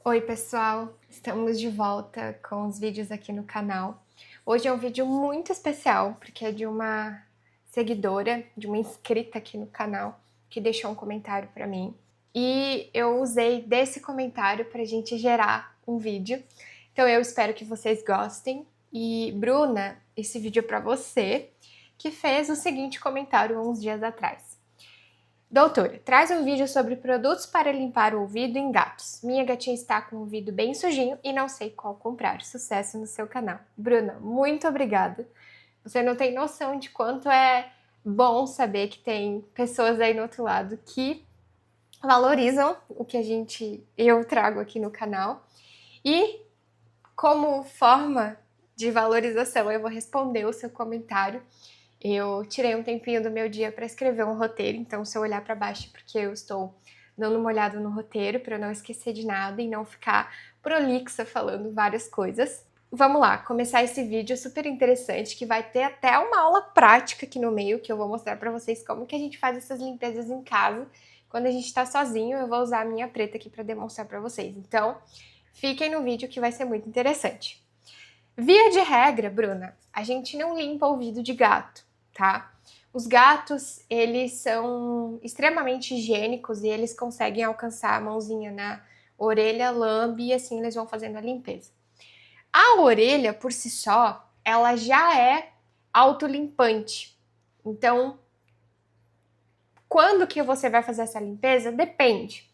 Oi pessoal, estamos de volta com os vídeos aqui no canal. Hoje é um vídeo muito especial, porque é de uma seguidora, de uma inscrita aqui no canal, que deixou um comentário para mim. E eu usei desse comentário para a gente gerar um vídeo. Então eu espero que vocês gostem. E Bruna, esse vídeo é para você, que fez o seguinte comentário uns dias atrás. Doutora, traz um vídeo sobre produtos para limpar o ouvido em gatos. Minha gatinha está com o ouvido bem sujinho e não sei qual comprar. Sucesso no seu canal. Bruna, muito obrigada. Você não tem noção de quanto é bom saber que tem pessoas aí no outro lado que valorizam o que eu trago aqui no canal. E como forma de valorização, eu vou responder o seu comentário. Eu tirei um tempinho do meu dia para escrever um roteiro, então se eu olhar para baixo é porque eu estou dando uma olhada no roteiro para eu não esquecer de nada e não ficar prolixa falando várias coisas. Vamos lá, começar esse vídeo super interessante que vai ter até uma aula prática aqui no meio que eu vou mostrar para vocês como que a gente faz essas limpezas em casa. Quando a gente está sozinho, eu vou usar a minha treta aqui para demonstrar para vocês. Então, fiquem no vídeo que vai ser muito interessante. Via de regra, Bruna, a gente não limpa o ouvido de gato, tá? Os gatos, eles são extremamente higiênicos e eles conseguem alcançar a mãozinha na orelha, lambe e assim eles vão fazendo a limpeza. A orelha, por si só, ela já é autolimpante. Então, quando que você vai fazer essa limpeza? Depende.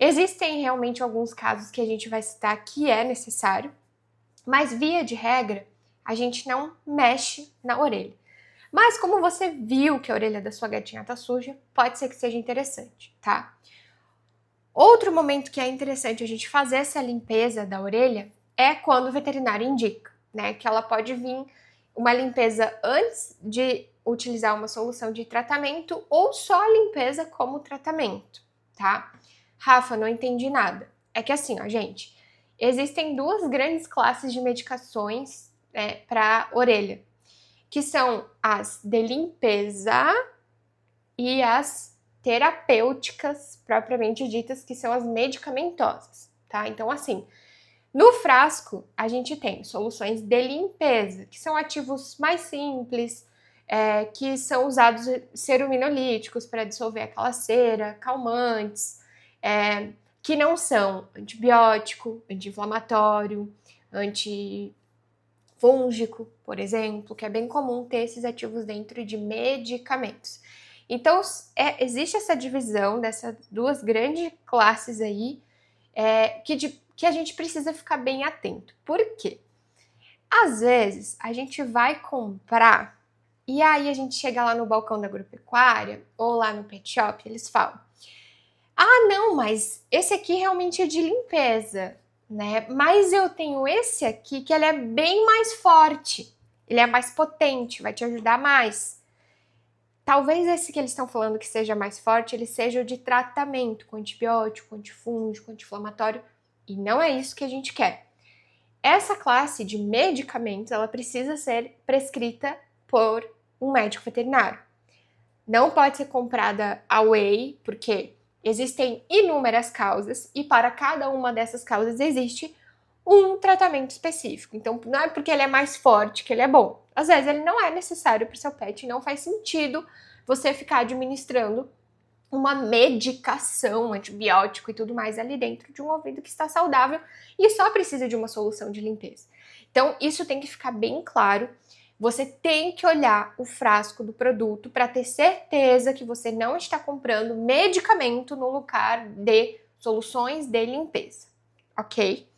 Existem realmente alguns casos que a gente vai citar que é necessário, mas via de regra, a gente não mexe na orelha. Mas como você viu que a orelha da sua gatinha tá suja, pode ser que seja interessante, tá? Outro momento que é interessante a gente fazer essa limpeza da orelha é quando o veterinário indica, né? Que ela pode vir uma limpeza antes de utilizar uma solução de tratamento ou só a limpeza como tratamento, tá? Rafa, não entendi nada. É que assim, ó, gente, existem duas grandes classes de medicações para orelha, que são as de limpeza e as terapêuticas propriamente ditas, que são as medicamentosas, tá? Então, assim, no frasco a gente tem soluções de limpeza, que são ativos mais simples, que são usados ceruminolíticos para dissolver aquela cera, calmantes, que não são antibiótico, anti-inflamatório, antifúngico, por exemplo, que é bem comum ter esses ativos dentro de medicamentos. Então, existe essa divisão dessas duas grandes classes aí, que a gente precisa ficar bem atento. Por quê? Às vezes, a gente vai comprar e aí a gente chega lá no balcão da agropecuária ou lá no pet shop, eles falam: ah, não, mas esse aqui realmente é de limpeza, né? Mas eu tenho esse aqui que ele é bem mais forte, ele é mais potente, vai te ajudar mais. Talvez esse que eles estão falando que seja mais forte, ele seja o de tratamento com antibiótico, antifúngico, anti-inflamatório, e não é isso que a gente quer. Essa classe de medicamentos, ela precisa ser prescrita por um médico veterinário. Não pode ser comprada away, porque existem inúmeras causas e para cada uma dessas causas existe um tratamento específico. Então, não é porque ele é mais forte que ele é bom. Às vezes ele não é necessário para o seu pet e não faz sentido você ficar administrando uma medicação, antibiótico e tudo mais ali dentro de um ouvido que está saudável e só precisa de uma solução de limpeza. Então, isso tem que ficar bem claro. Você tem que olhar o frasco do produto para ter certeza que você não está comprando medicamento no lugar de soluções de limpeza, ok?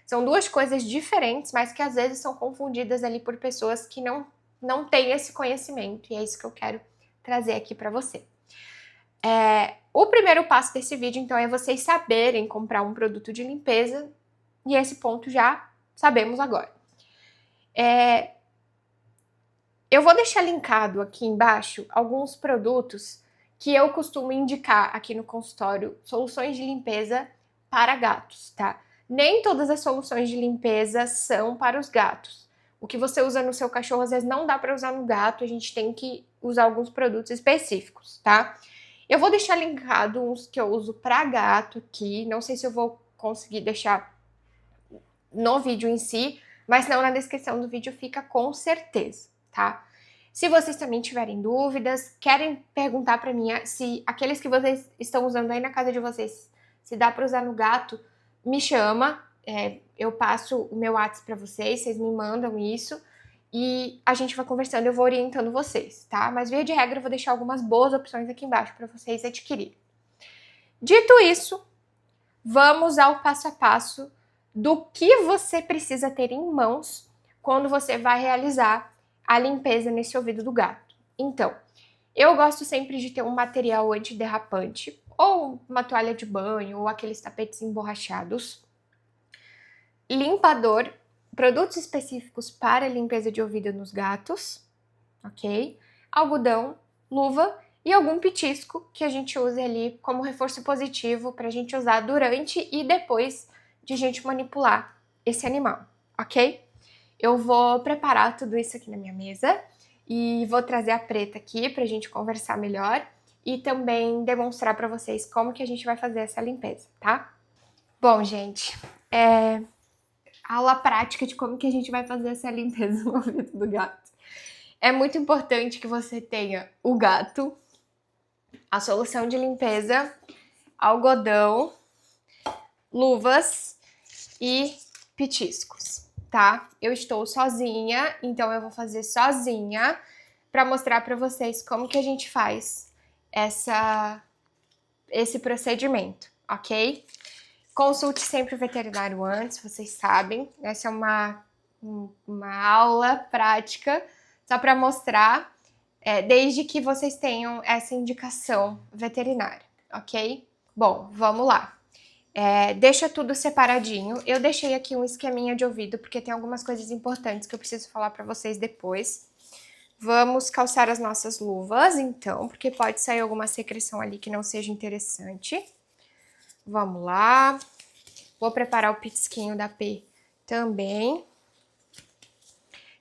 São duas coisas diferentes, mas que às vezes são confundidas ali por pessoas que não têm esse conhecimento, e é isso que eu quero trazer aqui para você. O primeiro passo desse vídeo, então, é vocês saberem comprar um produto de limpeza, e esse ponto já sabemos agora. Eu vou deixar linkado aqui embaixo alguns produtos que eu costumo indicar aqui no consultório, soluções de limpeza para gatos, tá? Nem todas as soluções de limpeza são para os gatos. O que você usa no seu cachorro, às vezes não dá para usar no gato, a gente tem que usar alguns produtos específicos, tá? Eu vou deixar linkado uns que eu uso para gato aqui, não sei se eu vou conseguir deixar no vídeo em si, mas não na descrição do vídeo fica com certeza, tá? Se vocês também tiverem dúvidas, querem perguntar pra mim se aqueles que vocês estão usando aí na casa de vocês, se dá pra usar no gato, me chama, eu passo o meu WhatsApp pra vocês me mandam isso e a gente vai conversando, eu vou orientando vocês, tá? Mas via de regra eu vou deixar algumas boas opções aqui embaixo pra vocês adquirirem. Dito isso, vamos ao passo a passo do que você precisa ter em mãos quando você vai realizar a limpeza nesse ouvido do gato. Então, eu gosto sempre de ter um material antiderrapante, ou uma toalha de banho, ou aqueles tapetes emborrachados, limpador, produtos específicos para limpeza de ouvido nos gatos, ok? Algodão, luva e algum petisco que a gente use ali como reforço positivo para a gente usar durante e depois de a gente manipular esse animal, ok? Eu vou preparar tudo isso aqui na minha mesa e vou trazer a Preta aqui pra gente conversar melhor e também demonstrar pra vocês como que a gente vai fazer essa limpeza, tá? Bom, gente, aula prática de como que a gente vai fazer essa limpeza no ouvido do gato. É muito importante que você tenha o gato, a solução de limpeza, algodão, luvas e petiscos. Tá? Eu estou sozinha, então eu vou fazer sozinha para mostrar para vocês como que a gente faz esse procedimento, ok? Consulte sempre o veterinário antes, vocês sabem. Essa é uma aula prática só para mostrar, desde que vocês tenham essa indicação veterinária, ok? Bom, vamos lá. Deixa tudo separadinho. Eu deixei aqui um esqueminha de ouvido, porque tem algumas coisas importantes que eu preciso falar pra vocês depois. Vamos calçar as nossas luvas, então, porque pode sair alguma secreção ali que não seja interessante. Vamos lá. Vou preparar o petisquinho da P também.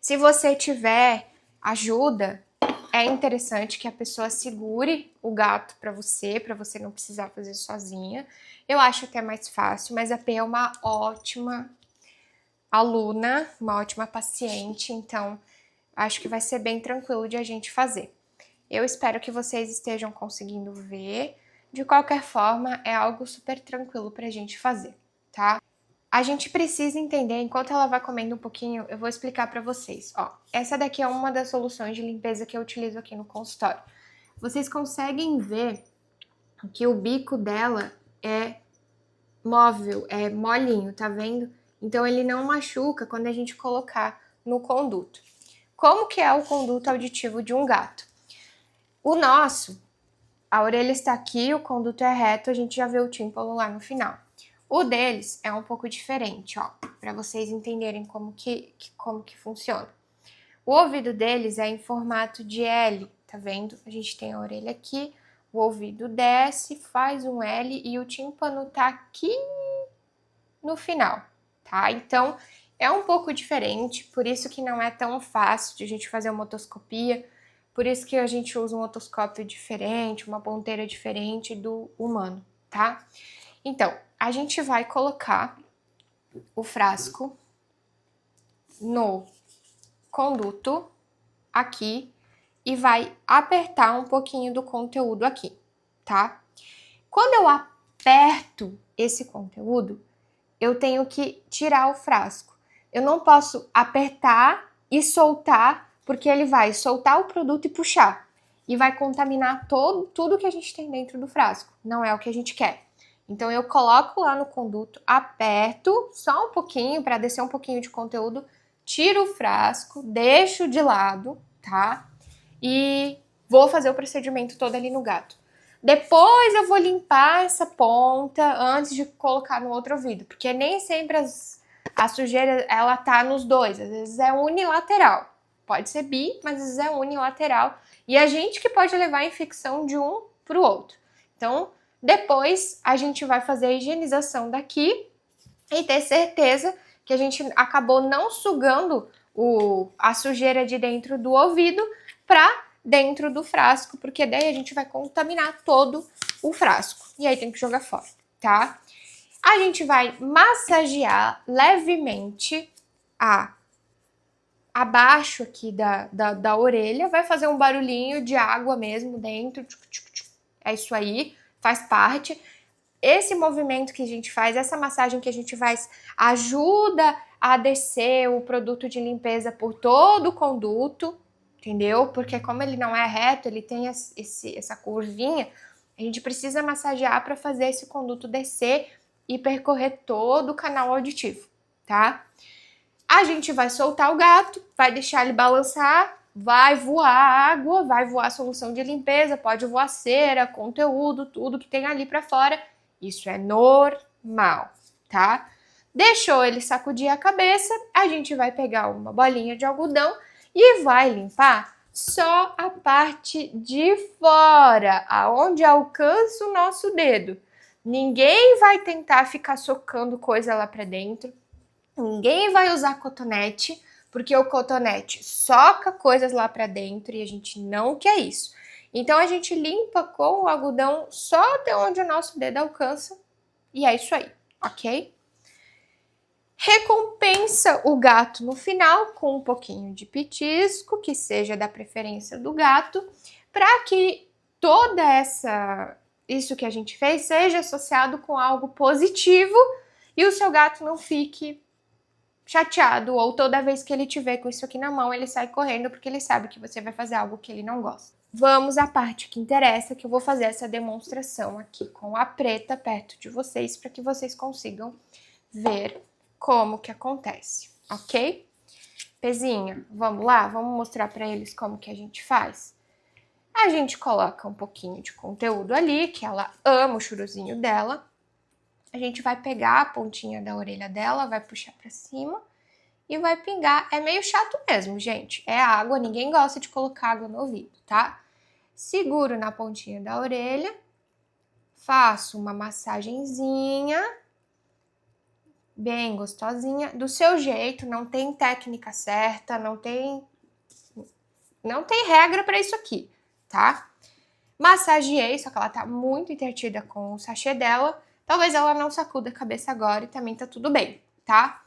Se você tiver ajuda, é interessante que a pessoa segure o gato pra você não precisar fazer sozinha. Eu acho até mais fácil, mas a P é uma ótima aluna, uma ótima paciente, então acho que vai ser bem tranquilo de a gente fazer. Eu espero que vocês estejam conseguindo ver. De qualquer forma, é algo super tranquilo pra gente fazer, tá? A gente precisa entender, enquanto ela vai comendo um pouquinho, eu vou explicar pra vocês. Ó, essa daqui é uma das soluções de limpeza que eu utilizo aqui no consultório. Vocês conseguem ver que o bico dela é móvel, é molinho, tá vendo? Então ele não machuca quando a gente colocar no conduto. Como que é o conduto auditivo de um gato? O nosso, a orelha está aqui, o conduto é reto, a gente já vê o tímpano lá no final. O deles é um pouco diferente, ó, para vocês entenderem como que funciona. O ouvido deles é em formato de L, tá vendo? A gente tem a orelha aqui, o ouvido desce, faz um L e o tímpano tá aqui no final, tá? Então, é um pouco diferente, por isso que não é tão fácil de a gente fazer uma otoscopia, por isso que a gente usa um otoscópio diferente, uma ponteira diferente do humano, tá? Então, a gente vai colocar o frasco no conduto aqui e vai apertar um pouquinho do conteúdo aqui, tá? Quando eu aperto esse conteúdo, eu tenho que tirar o frasco. Eu não posso apertar e soltar, porque ele vai soltar o produto e puxar. E vai contaminar tudo que a gente tem dentro do frasco. Não é o que a gente quer. Então eu coloco lá no conduto, aperto só um pouquinho para descer um pouquinho de conteúdo, tiro o frasco, deixo de lado, tá? E vou fazer o procedimento todo ali no gato. Depois eu vou limpar essa ponta antes de colocar no outro ouvido, porque nem sempre a sujeira ela tá nos dois, às vezes é unilateral. Pode ser bi, mas às vezes é unilateral. E a gente que pode levar a infecção de um pro outro. Então, depois a gente vai fazer a higienização daqui e ter certeza que a gente acabou não sugando a sujeira de dentro do ouvido para dentro do frasco, porque daí a gente vai contaminar todo o frasco. E aí tem que jogar fora, tá? A gente vai massagear levemente abaixo aqui da orelha, vai fazer um barulhinho de água mesmo dentro. É isso aí, faz parte. Esse movimento que a gente faz, essa massagem que a gente faz, ajuda a descer o produto de limpeza por todo o conduto, entendeu? Porque como ele não é reto, ele tem essa curvinha, a gente precisa massagear para fazer esse conduto descer e percorrer todo o canal auditivo, tá? A gente vai soltar o gato, vai deixar ele balançar, vai voar água, vai voar solução de limpeza, pode voar cera, conteúdo, tudo que tem ali para fora. Isso é normal, tá? Deixou ele sacudir a cabeça, a gente vai pegar uma bolinha de algodão e vai limpar só a parte de fora, aonde alcança o nosso dedo. Ninguém vai tentar ficar socando coisa lá para dentro. Ninguém vai usar cotonete, porque o cotonete soca coisas lá para dentro e a gente não quer isso. Então a gente limpa com o algodão só até onde o nosso dedo alcança e é isso aí, ok? Recompensa o gato no final com um pouquinho de petisco, que seja da preferência do gato, para que toda isso que a gente fez seja associado com algo positivo e o seu gato não fique chateado, ou toda vez que ele te vê com isso aqui na mão, ele sai correndo porque ele sabe que você vai fazer algo que ele não gosta. Vamos à parte que interessa, que eu vou fazer essa demonstração aqui com a preta perto de vocês, para que vocês consigam ver como que acontece, ok? Pezinha, vamos lá? Vamos mostrar para eles como que a gente faz? A gente coloca um pouquinho de conteúdo ali, que ela ama o churuzinho dela. A gente vai pegar a pontinha da orelha dela, vai puxar para cima e vai pingar. É meio chato mesmo, gente. É água, ninguém gosta de colocar água no ouvido, tá? Seguro na pontinha da orelha, faço uma massagenzinha, bem gostosinha, do seu jeito, não tem técnica certa, não tem regra para isso aqui, tá? Massageei, só que ela tá muito entretida com o sachê dela. Talvez ela não sacuda a cabeça agora e também tá tudo bem, tá?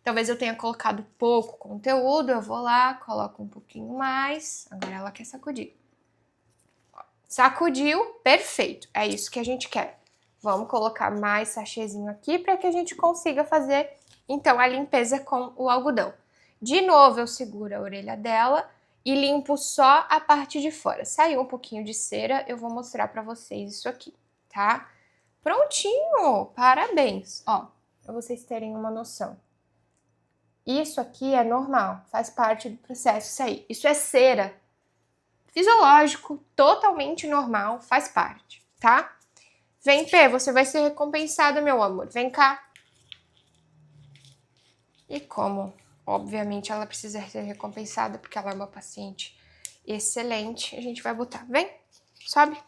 Talvez eu tenha colocado pouco conteúdo, eu vou lá, coloco um pouquinho mais. Agora ela quer sacudir. Sacudiu, perfeito, é isso que a gente quer. Vamos colocar mais sachêzinho aqui para que a gente consiga fazer, então, a limpeza com o algodão. De novo, eu seguro a orelha dela e limpo só a parte de fora. Saiu um pouquinho de cera, eu vou mostrar para vocês isso aqui, tá? Prontinho! Parabéns! Ó, para vocês terem uma noção. Isso aqui é normal, faz parte do processo isso aí. Isso é cera. Fisiológico, totalmente normal, faz parte, tá? Vem, Pê, você vai ser recompensada, meu amor. Vem cá. E como, obviamente, ela precisa ser recompensada, porque ela é uma paciente excelente, a gente vai botar. Vem, sobe.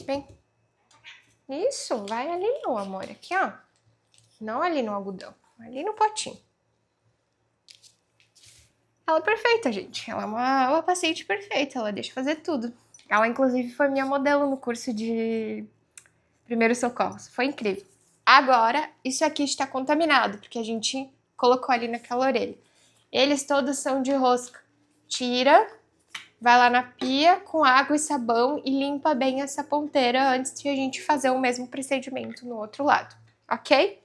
Vem. Isso, vai ali, meu amor, aqui, ó. Não ali no algodão, ali no potinho. Ela é perfeita, gente. Ela é uma paciente perfeita, ela deixa fazer tudo. Ela, inclusive, foi minha modelo no curso de primeiros socorros. Foi incrível. Agora, isso aqui está contaminado, porque a gente colocou ali naquela orelha. Eles todos são de rosca. Tira, vai lá na pia com água e sabão e limpa bem essa ponteira antes de a gente fazer o mesmo procedimento no outro lado, ok?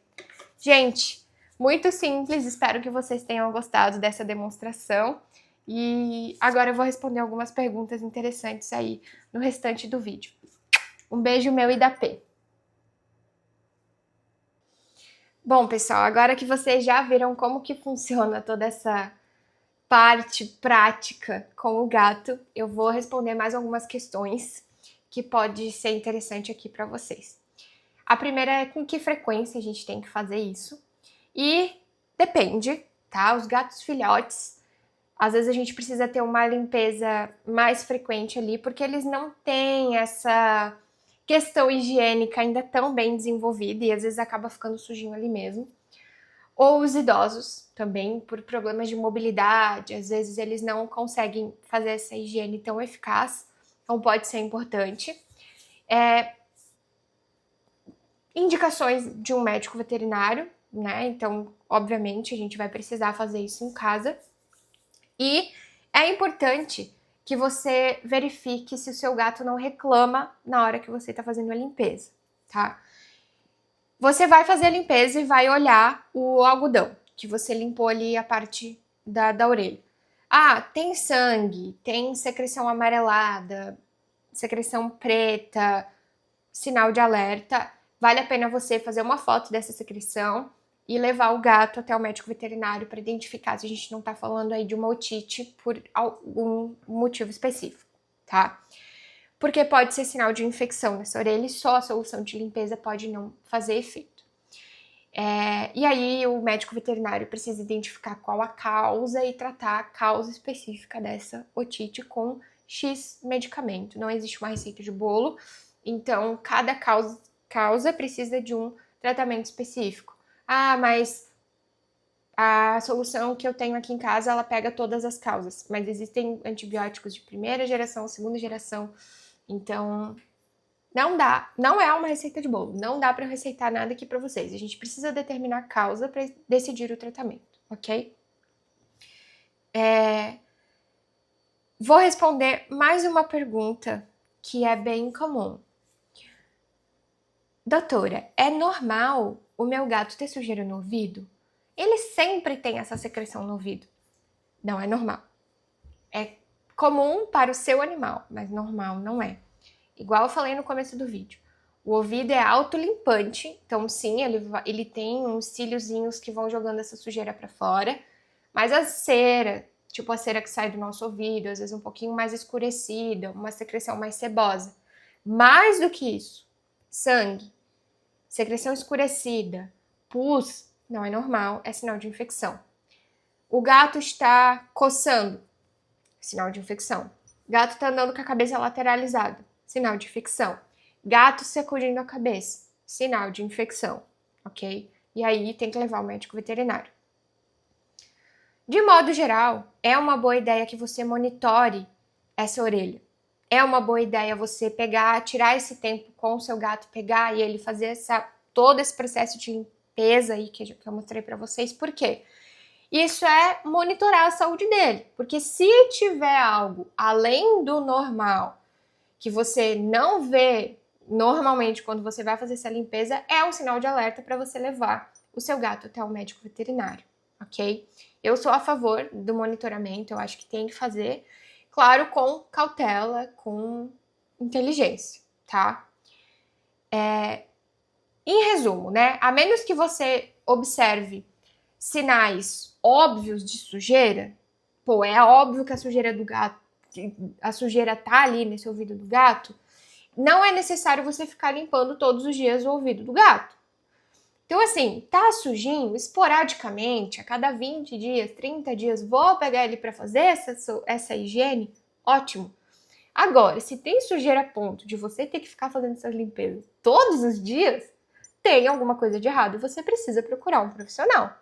Gente, muito simples, espero que vocês tenham gostado dessa demonstração. E agora eu vou responder algumas perguntas interessantes aí no restante do vídeo. Um beijo meu e da P. Bom, pessoal, agora que vocês já viram como que funciona toda essa parte prática com o gato, eu vou responder mais algumas questões que pode ser interessante aqui para vocês. A primeira é com que frequência a gente tem que fazer isso. E depende, tá? Os gatos filhotes, às vezes a gente precisa ter uma limpeza mais frequente ali, porque eles não têm essa questão higiênica ainda tão bem desenvolvida e às vezes acaba ficando sujinho ali mesmo. Ou os idosos também, por problemas de mobilidade, às vezes eles não conseguem fazer essa higiene tão eficaz, então pode ser importante. indicações de um médico veterinário, né? Então, obviamente, a gente vai precisar fazer isso em casa. E é importante que você verifique se o seu gato não reclama na hora que você está fazendo a limpeza, tá? Você vai fazer a limpeza e vai olhar o algodão, que você limpou ali a parte da orelha. Ah, tem sangue, tem secreção amarelada, secreção preta, sinal de alerta. Vale a pena você fazer uma foto dessa secreção e levar o gato até o médico veterinário para identificar se a gente não está falando aí de uma otite por algum motivo específico, tá? Porque pode ser sinal de infecção nessa orelha e só a solução de limpeza pode não fazer efeito. E aí o médico veterinário precisa identificar qual a causa e tratar a causa específica dessa otite com X medicamento. Não existe uma receita de bolo, então cada causa precisa de um tratamento específico. Ah, mas a solução que eu tenho aqui em casa, ela pega todas as causas. Mas existem antibióticos de primeira geração, segunda geração. Então, não dá. Não é uma receita de bolo. Não dá para receitar nada aqui para vocês. A gente precisa determinar a causa para decidir o tratamento, ok? Vou responder mais uma pergunta que é bem comum. Doutora, é normal o meu gato ter sujeira no ouvido? Ele sempre tem essa secreção no ouvido. Não é normal. É comum para o seu animal, mas normal não é. Igual eu falei no começo do vídeo. O ouvido é autolimpante, então sim, ele tem uns cíliozinhos que vão jogando essa sujeira para fora, mas a cera, tipo a cera que sai do nosso ouvido, às vezes um pouquinho mais escurecida, uma secreção mais sebosa. Mais do que isso, sangue, secreção escurecida, pus, não é normal, é sinal de infecção. O gato está coçando, sinal de infecção. Gato está andando com a cabeça lateralizada, sinal de infecção. Gato sacudindo a cabeça, sinal de infecção, ok? E aí tem que levar ao médico veterinário. De modo geral, é uma boa ideia que você monitore essa orelha. É uma boa ideia você pegar, tirar esse tempo com o seu gato, pegar e ele fazer todo esse processo de limpeza aí que eu mostrei para vocês. Por quê? Isso é monitorar a saúde dele. Porque se tiver algo além do normal que você não vê normalmente quando você vai fazer essa limpeza, é um sinal de alerta para você levar o seu gato até o médico veterinário, ok? Eu sou a favor do monitoramento, eu acho que tem que fazer, claro, com cautela, com inteligência, tá? Em resumo, né? A menos que você observe sinais óbvios de sujeira, pô, é óbvio que a sujeira do gato, a sujeira tá ali nesse ouvido do gato, não é necessário você ficar limpando todos os dias o ouvido do gato. Então, assim, tá sujinho, esporadicamente, a cada 20 dias, 30 dias, vou pegar ele para fazer essa higiene, ótimo. Agora, se tem sujeira a ponto de você ter que ficar fazendo essas limpezas todos os dias, tem alguma coisa de errado e você precisa procurar um profissional,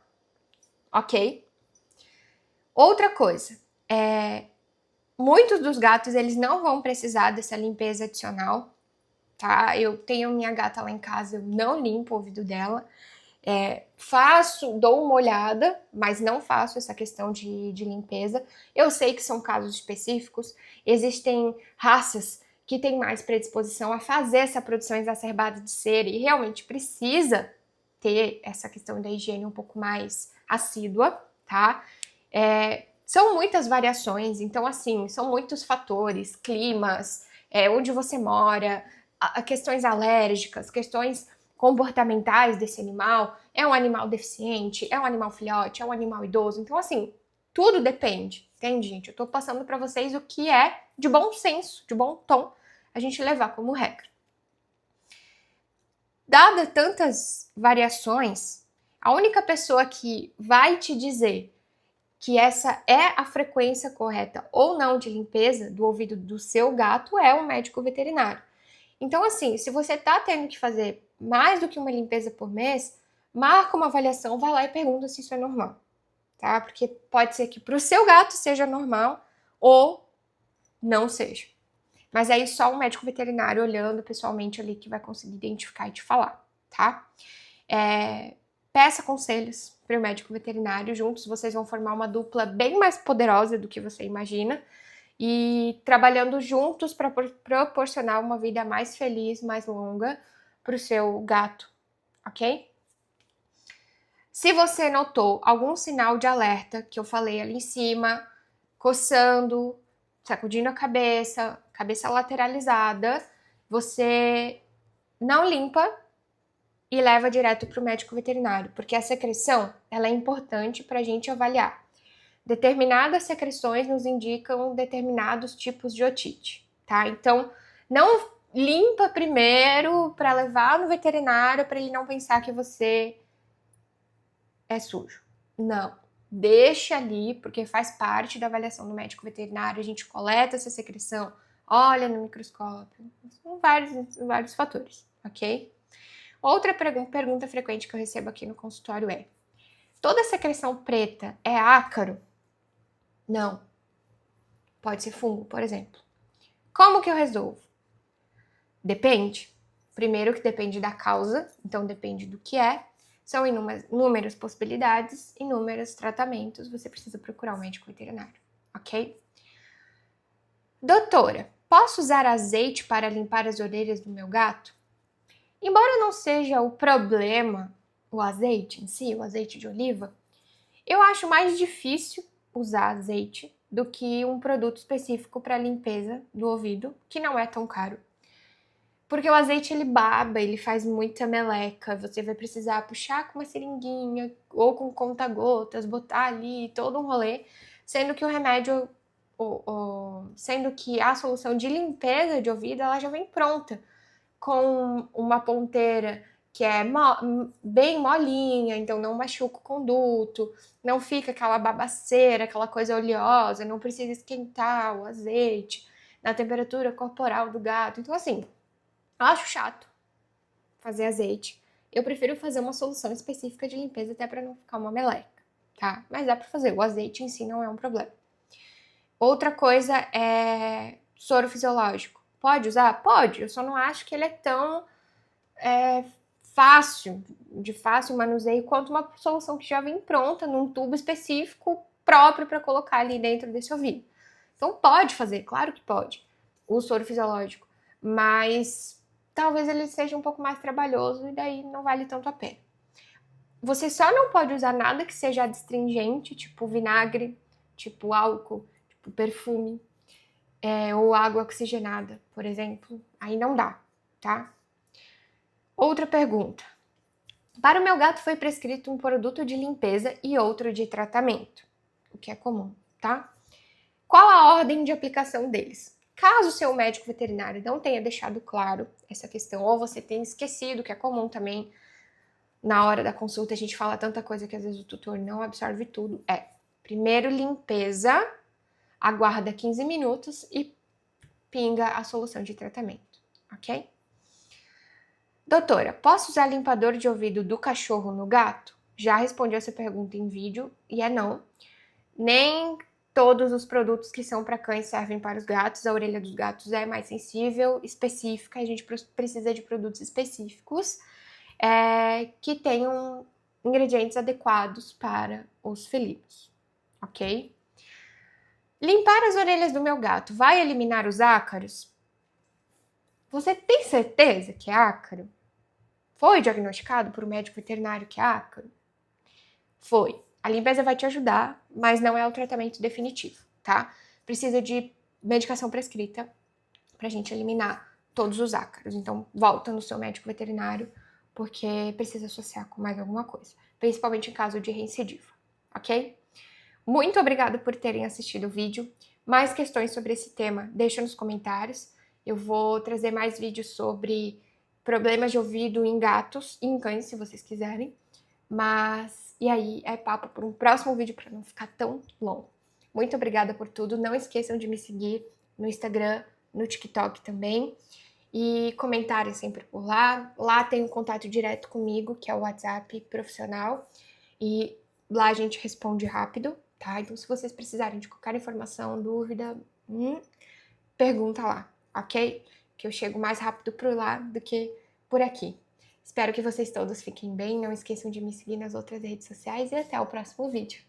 ok? Outra coisa, muitos dos gatos, eles não vão precisar dessa limpeza adicional, tá? Eu tenho minha gata lá em casa, eu não limpo o ouvido dela. Dou uma olhada, mas não faço essa questão de limpeza. Eu sei que são casos específicos, existem raças que têm mais predisposição a fazer essa produção exacerbada de cera e realmente precisa ter essa questão da higiene um pouco mais assídua, tá? São muitas variações, então assim, são muitos fatores, climas, onde você mora, questões alérgicas, questões comportamentais desse animal, é um animal deficiente, é um animal filhote, é um animal idoso, então assim, tudo depende, entende, gente? Eu tô passando para vocês o que é de bom senso, de bom tom, a gente levar como regra. Dada tantas variações, a única pessoa que vai te dizer que essa é a frequência correta ou não de limpeza do ouvido do seu gato é um médico veterinário. Então, assim, se você tá tendo que fazer mais do que uma limpeza por mês, marca uma avaliação, vai lá e pergunta se isso é normal, tá? Porque pode ser que pro seu gato seja normal ou não seja. Mas aí só um médico veterinário olhando pessoalmente ali que vai conseguir identificar e te falar, tá? Peça conselhos para o médico veterinário. Juntos vocês vão formar uma dupla bem mais poderosa do que você imagina. E trabalhando juntos para proporcionar uma vida mais feliz, mais longa para o seu gato, ok? Se você notou algum sinal de alerta que eu falei ali em cima, coçando, sacudindo a cabeça, cabeça lateralizada, você não limpa e leva direto para o médico veterinário, porque a secreção ela é importante para a gente avaliar. Determinadas secreções nos indicam determinados tipos de otite, tá? Então, não limpa primeiro para levar no veterinário para ele não pensar que você é sujo. Não. Deixa ali, porque faz parte da avaliação do médico veterinário. A gente coleta essa secreção, olha no microscópio. São vários fatores, ok? Outra pergunta frequente que eu recebo aqui no consultório é: toda secreção preta é ácaro? Não. Pode ser fungo, por exemplo. Como que eu resolvo? Depende. Primeiro que depende da causa, então depende do que é. São inúmeras possibilidades, inúmeros tratamentos. Você precisa procurar um médico veterinário, ok? Doutora, posso usar azeite para limpar as orelhas do meu gato? Embora não seja o problema o azeite em si, o azeite de oliva, eu acho mais difícil usar azeite do que um produto específico para limpeza do ouvido, que não é tão caro. Porque o azeite ele baba, ele faz muita meleca, você vai precisar puxar com uma seringuinha ou com conta-gotas, botar ali todo um rolê, sendo que o remédio, sendo que a solução de limpeza de ouvido ela já vem pronta, com uma ponteira que é bem molinha, então não machuca o conduto, não fica aquela babaceira, aquela coisa oleosa, não precisa esquentar o azeite na temperatura corporal do gato. Então, assim, eu acho chato fazer azeite. Eu prefiro fazer uma solução específica de limpeza até para não ficar uma meleca, tá? Mas dá para fazer. O azeite em si não é um problema. Outra coisa é soro fisiológico. Pode usar? Pode. Eu só não acho que ele é tão de fácil manuseio, quanto uma solução que já vem pronta num tubo específico próprio para colocar ali dentro desse ouvido. Então pode fazer, claro que pode, o soro fisiológico, mas talvez ele seja um pouco mais trabalhoso e daí não vale tanto a pena. Você só não pode usar nada que seja adstringente, tipo vinagre, tipo álcool, tipo perfume, ou água oxigenada, por exemplo. Aí não dá, tá? Outra pergunta. Para o meu gato foi prescrito um produto de limpeza e outro de tratamento, o que é comum, tá? Qual a ordem de aplicação deles? Caso o seu médico veterinário não tenha deixado claro essa questão, ou você tenha esquecido, que é comum também, na hora da consulta a gente fala tanta coisa que às vezes o tutor não absorve tudo, primeiro limpeza, aguarda 15 minutos e pinga a solução de tratamento, ok? Doutora, posso usar limpador de ouvido do cachorro no gato? Já respondi essa pergunta em vídeo e é não. Nem todos os produtos que são para cães servem para os gatos. A orelha dos gatos é mais sensível, específica. A gente precisa de produtos específicos que tenham ingredientes adequados para os felinos, ok? Limpar as orelhas do meu gato vai eliminar os ácaros? Você tem certeza que é ácaro? Foi diagnosticado por um médico veterinário que é ácaro? Foi. A limpeza vai te ajudar, mas não é o tratamento definitivo, tá? Precisa de medicação prescrita pra gente eliminar todos os ácaros. Então, volta no seu médico veterinário, porque precisa associar com mais alguma coisa, principalmente em caso de recidiva, ok? Muito obrigada por terem assistido o vídeo. Mais questões sobre esse tema, deixa nos comentários. Eu vou trazer mais vídeos sobre problemas de ouvido em gatos e em cães, se vocês quiserem. Mas, e aí, é papo por um próximo vídeo para não ficar tão longo. Muito obrigada por tudo. Não esqueçam de me seguir no Instagram, no TikTok também. E comentarem sempre por lá. Lá tem um contato direto comigo, que é o WhatsApp profissional. E lá a gente responde rápido, tá? Então, se vocês precisarem de qualquer informação, dúvida, pergunta lá, ok? Que eu chego mais rápido por lá do que por aqui. Espero que vocês todos fiquem bem, não esqueçam de me seguir nas outras redes sociais e até o próximo vídeo.